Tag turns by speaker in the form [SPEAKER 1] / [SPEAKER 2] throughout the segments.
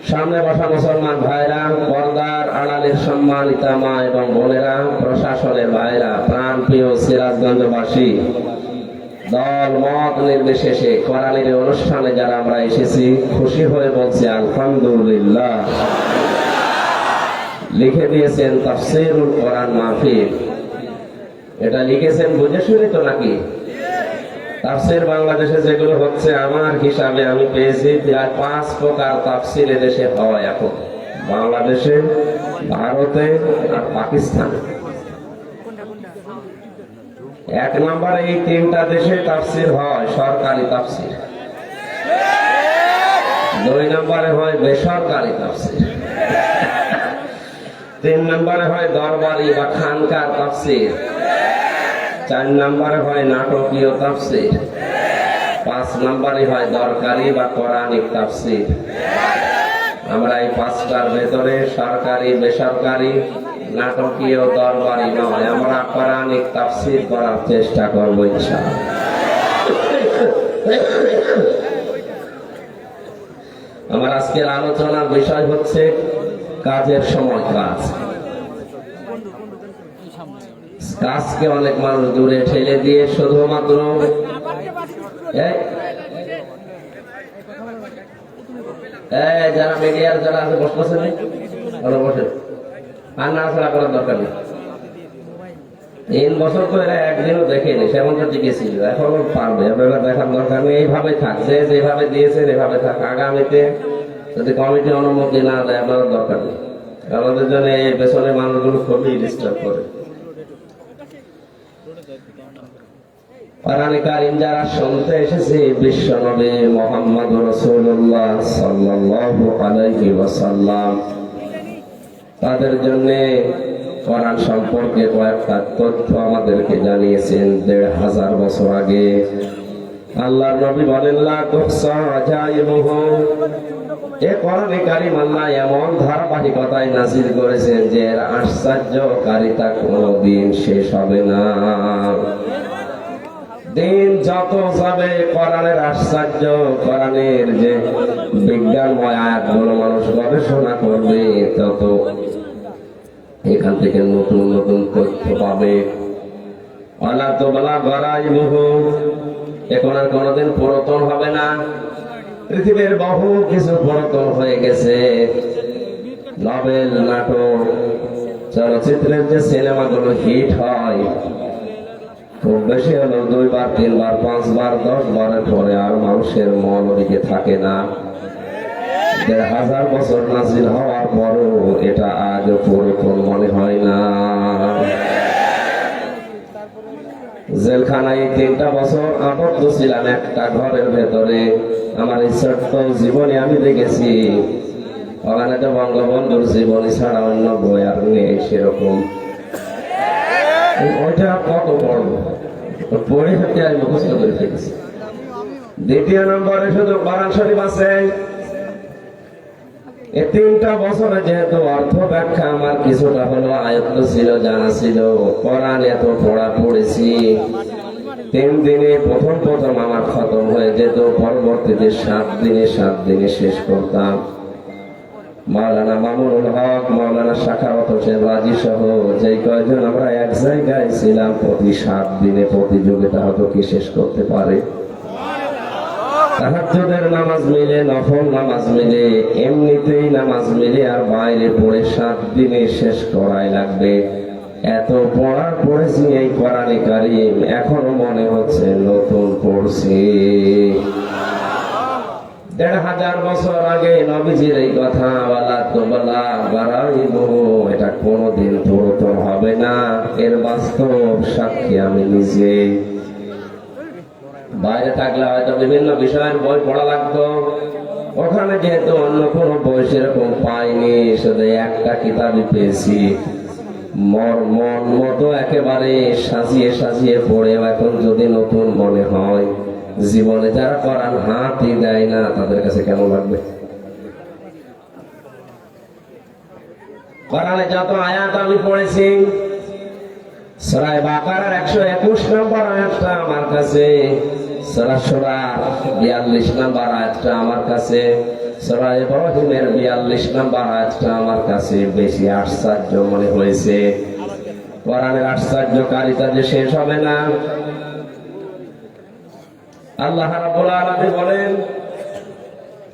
[SPEAKER 1] সামনে বসা মুসলমান ভাইরা, পর্দার আড়ালের সম্মানিতা মা এবং বোনেরা, প্রশাসনের ভাইরা, প্রাণ প্রিয় সিরাজগঞ্জবাসী, দল মত নির্বিশেষে কোরআনের অনুষ্ঠানে যারা আমরা এসেছি, খুশি হয়ে বলছি আলহামদুলিল্লাহ। লিখে দিয়েছেন তাফসীরুল কোরআন মাহফিল। এটা লিখেছেন বুঝে শুনে তো নাকি? তাফসীর বাংলাদেশে যেগুলো হচ্ছে, আমার হিসাবে আমি পেয়েছি প্রায় 5 প্রকার তাফসীর এদেশে হয় এখন, বাংলাদেশে, ভারতে আর পাকিস্তানে। 1 নম্বরে এই 3টা দেশে তাফসীর হয় সরকারি তাফসীর, 2 নম্বরে হয় বেসরকারি তাফসীর, 3 নম্বরে হয় দরবারি বা খানকার তাফসীর, 4 নম্বরে হয় নাটকীয় তাফসীর, 5 নম্বরে হয় দরকারি বা কোরআনিক তাফসীর। আমরা এই 5টার ভেতরে সরকারি, বেসরকারি, নাটকীয়, দরবারি নয়, আমরা কোরআনিক তাফসীর করার চেষ্টা করব ইনশাআল্লাহ। আমার আজকের আলোচনার বিষয় হচ্ছে কাজের সময় কাজ। কাজকে অনেক মানুষ দূরে ঠেলে দিয়ে শুধুমাত্র যারা মিডিয়ার যারা আছে বসতেছেন, বসে আর নাড়াচাড়া করার দরকার নেই। 3 বছর তো এরা একদিনও দেখেনি, সেমন তো জিজ্ঞেছিল, এখনো পারবে, আপনারা দেখার দরকার নেই। এইভাবে থাকছে, যেভাবে দিয়েছেন এভাবে থাক। আগামীতে যদি কমিটি অনুমতি না দেয়, আপনার দরকার নেই। আমাদের জন্য এই পেছনের মানুষগুলো খুবই ডিস্টার্ব করে। কোরআনে কারীম যারা শুনতে এসেছে, বিশ্ব নবী মুহাম্মদ রাসূলুল্লাহ সাল্লাল্লাহু আলাইহি ওয়াসাল্লাম, তাদের জন্য কোরআন সম্পর্কে কয়েকটা তথ্য আমাদেরকে জানিয়েছেন 1500 বছর আগে। আল্লাহর নবী বলেন, লা তুহসা আজাইবুহু, এই কোরআনে কারীম আল্লাহ এমন ধারাবাহিকতায় নাযিল করেছেন যে এর আশ্চর্যকারিতা কোনোদিন শেষ হবে না। দিন যত যাবে কোরআনের আশ্চর্য, কোরআনের যে বিজ্ঞানময় আয়াতগুলো মানুষ গবেষণা করবে, তত এখান থেকে নতুন নতুন তথ্য পাবে। আলা তোবলা গরাইবুহু, এখন আর কোনোদিন পুরাতন হবে না। পৃথিবীর বহু কিছু পুরাতন হয়ে গেছে। নভেল, নাটক, চলচ্চিত্রের যে সিনেমাগুলো হিট হয়, খুব বেশি হলো 2 বার, 3 বার, 5 বার, 10 বারের পরে আর মানুষের মন ওদিকে থাকে না। 1500 বছর নাজিল হওয়ার পরও এটা আজও পুরাতন মনে হয় না। জেলখানায় 3টা বছর আবদ্ধ ছিলাম একটা ঘরের ভেতরে। আমার এই ছোট্ট জীবনে আমি দেখেছি, ওখানে তো বঙ্গবন্ধুর জীবনী ছাড়া অন্য বই আর নেই সেরকম। ওইটা কত বড় পড়ে হতে আমি মুখস্থ করে ফেলেছি। 2 নম্বরে শুধু কোরআন শরীফ আছে। এই 3টা বছরে যেহেতু অর্থ ব্যাখ্যা আমার কিছুটা হলো আয়ত্ত ছিল, জানা ছিল, কোরআন এত পড়া পড়েছি, 3 দিনে প্রথম আমার খতম হয়ে যেত, পরবর্তীতে 7 দিনে শেষ করতাম। মাওলানা মামুনুল হক, মাওলানা শাখাওয়াত হোসেন রাজি সহ যে কয়জন আমরা এক জায়গায় ছিলাম, প্রতি 7 দিনে প্রতিযোগিতা হতো কি শেষ করতে পারে। তাহাজ্জুদের নামাজ মিলে, নফল নামাজ মিলে, এমনিতেই নামাজ মিলে, আর বাইরে পড়ে 7 দিনে শেষ করাই লাগবে। এত পড়ার পড়েছি এই কোরআনে কারীম, এখনো মনে হচ্ছে নতুন পড়ছি। 1500 বছর আগে নবীজির এই কথা, ওয়ালা তুবলা গরাইবুহু, এটা কোনোদিন পুরাতন হবে না। এর বাস্তব সাক্ষী আমি নিজে। বাইরে থাকলে হয়তো বিভিন্ন বিষয়ের বই পড়া লাগতো, ওখানে যেহেতু অন্য কোনো বই সেরকম পাইনি, শুধু একটা কিতাবই পেয়েছি। মন মতো একেবারে সাজিয়ে পড়ে এখন যদি নতুন মনে হয়। জীবনে যারা কোরআন হাতই দেয় না, তাদের কাছে কেমন লাগবে? কোরআনে যত আয়াত আমি পড়েছি, সূরা বাকারার 121 নম্বর আয়াতটা আমার কাছে সূরা সূরা 42 নম্বর আয়াতটা আমার কাছে, সূরা ইব্রাহিমের 42 নম্বর আয়াতটা আমার কাছে বেশি আশ্চর্য মনে হয়েছে। কোরআনের আশ্চর্যকারিতা যে শেষ হবে না। আল্লাহ রাব্বুল আলামিন বলেন,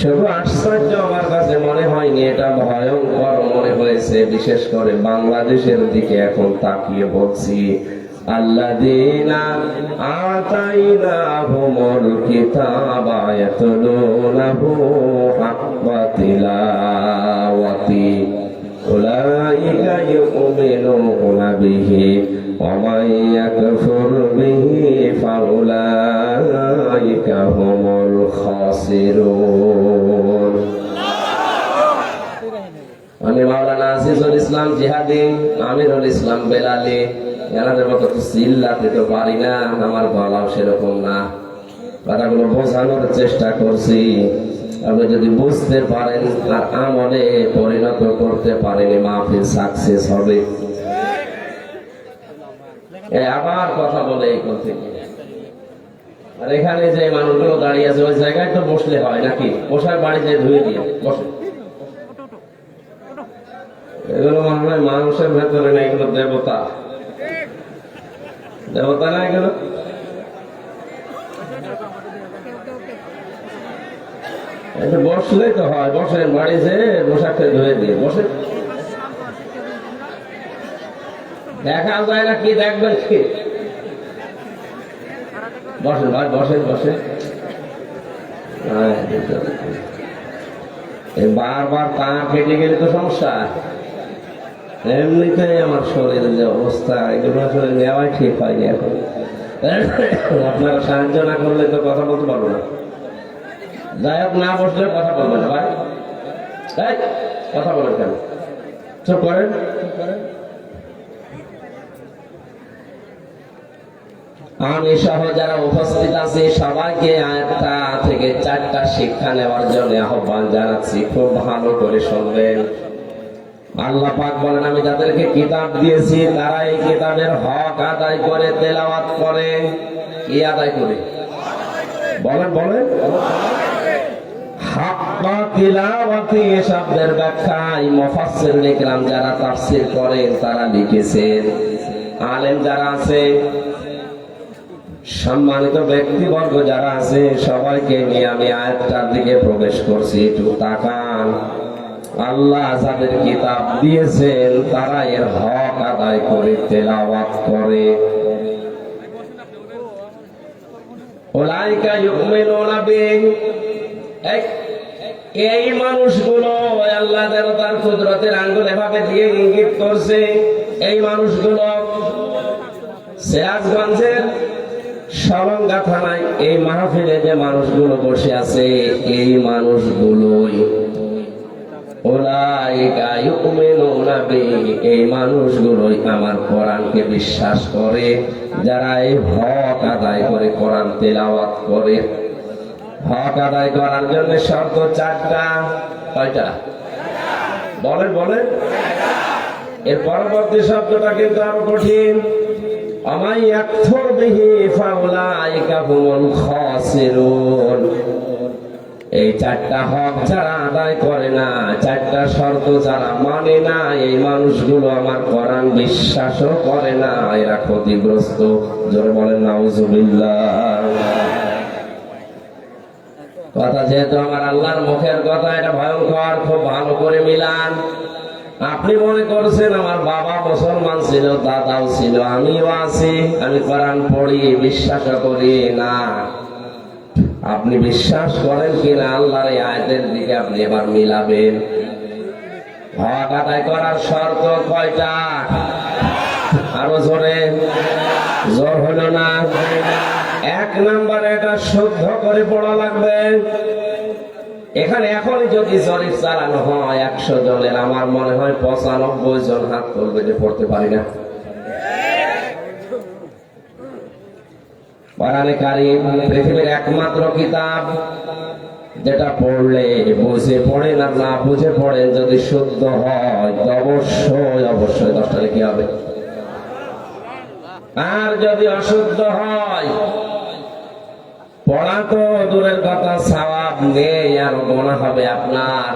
[SPEAKER 1] শুধু আশ্চর্য আমার কাছে মনে হয়নি, এটা ভয়ঙ্কর মনে হয়েছে। বিশেষ করে বাংলাদেশের দিকে এখন তাকিয়ে বলছি, আল্লাযীনা আতাইনাহুমুল কিতাবা ইয়াতলুনাহু হাক্কা তিলাওয়াতি উলাইকা ইউমিনুনা বিহি ওয়া মান ইয়াকফুর বিহি ফাউলাইকা হুমুল খাসিরুন। আমি মাওলানা আজিজুল ইসলাম জিহাদি, আমিরুল ইসলাম বেলালি, এনাদের মতো তো চিল্লাতে তো পারি না, আমার গলাও সেরকম না। কথাগুলো বোঝানোর চেষ্টা করছি, আপনি যদি বুঝতে পারেন আর আমলে পরিণত করতে পারেন, মাহফিল সাকসেস হবে। আবার কথা বলে এই কোন থেকে, আর এখানে যে মানুষগুলো দাঁড়িয়ে আছে ওই জায়গায় তো বসলে হয় নাকি? বসার বাড়ি যে ধুয়ে দিয়ে বসে, এগুলো মনে হয় মানুষের ভেতরে না, এগুলো দেবতা। দেবতা না এগুলো? বসলেই তো হয়, বসে বাড়ি যে পোশাকটা ধুয়ে দিয়ে বসে। দেখা যায় না, কি দেখবেন কি? বসেন ভাই, বসেন বসে। বারবার তার কেটে গেলে তো সমস্যা। এমনিতেই আমার শরীরের যে অবস্থা, এগুলো আসলে নেওয়াই ঠিক হয়নি এখন। আপনারা সাহায্য না করলে তো কথা বলতে পারবো না। যাই হোক, না বসলে কথা বলবেন না ভাই। কথা বলেন কেন? চুপ করেন। আমি সহ যারা উপস্থিত আছি সবাইকে আয়াতটা থেকে 4টা শিক্ষা নেওয়ার জন্য আহ্বান জানাচ্ছি। খুব ভালো করে শুনবেন। আল্লাহ পাক বলেন, আমি যাদেরকে কিতাব দিয়েছি তারা এই কিতাবের হক আদায় করে তেলাওয়াত করে। কি আদায় করে? বলেন বলেন। হাক্কা তিলাওয়াতি শব্দের ব্যাখ্যায় মুফাসসির ইকরাম যারা তাফসীর করেন তারা লিখেছেন, আলেম যারা আছে, সম্মানিত ব্যক্তিবর্গ যারা আছে, সবাইকে নিয়ে আমি আয়াতটার দিকে প্রবেশ করছি। একটু তাকান। আল্লাহ যাদের কিতাব দিয়েছেন তারা এর হক আদায় করে তেলাওয়াত করে। উলাইকা ইউমিনুনা বিহি, এই মানুষগুলো আল্লাহ তার কুদরতের আঙ্গুল এভাবে দিয়ে ইঙ্গিত করছে। এই মানুষগুলো সিরাজগঞ্জের সরঙ্গা থানায় এই মাহফিলে যে মানুষগুলো বসে আছে, এই মানুষগুলোই উলাইকা ইউমিনুনা বিহি, এই মানুষগুলোই আমার কোরআনকে বিশ্বাস করে, যারা এই হক আদায় করে কোরআন তেলাওয়াত করে। হক আদায় করার জন্য শর্ত 4টা। কয়টা? বলেন বলেন। এর পরবর্তী শব্দটা কিন্তু আরো কঠিন। আমাই ইয়াকফুর বিহি ফাউলাইকা হুমুল খাসিরুন। এই 4টা হক যারা আদায় করে না, 4টা শর্ত যারা মানে না, এই মানুষগুলো আমার কোরআন বিশ্বাসও করে না, এরা ক্ষতিগ্রস্ত। জোরে বলেন নাউজুবিল্লাহ। কথা যেহেতু আমার আল্লাহর মুখের কথা, এটা ভয়ঙ্কর, খুব ভালো করে মিলান। আপনি মনে করছেন আমার বাবা মুসলমান ছিল, দাদাও ছিল, আমিও আছি, আমি কোরআন পড়ি, বিশ্বাস করি না। আপনি বিশ্বাস করেন কিনা আল্লাহর এই আয়াতের দিকে আপনি এবার মিলাবেন। হক আদায় করার শর্ত কয়টা? আরো জোরে। জোর হলো না। 1 নম্বরে এটা শুদ্ধ করে পড়া লাগবে। এখানে এখনই যদি জরিপ চালানো হয় 100 জনের, আমার মনে হয় 95 জন হাত তুলবে যে পড়তে পারি না। কোরআনে কারীম পৃথিবীর একমাত্র কিতাব যেটা পড়লে বুঝে পড়েন আর না বুঝে পড়েন, যদি শুদ্ধ হয় তো অবশ্যই অবশ্যই 10টা কি হবে, আর যদি অশুদ্ধ হয় পড়া তো দূরের কথা, সওয়াব নেই আর গোনা হবে আপনার।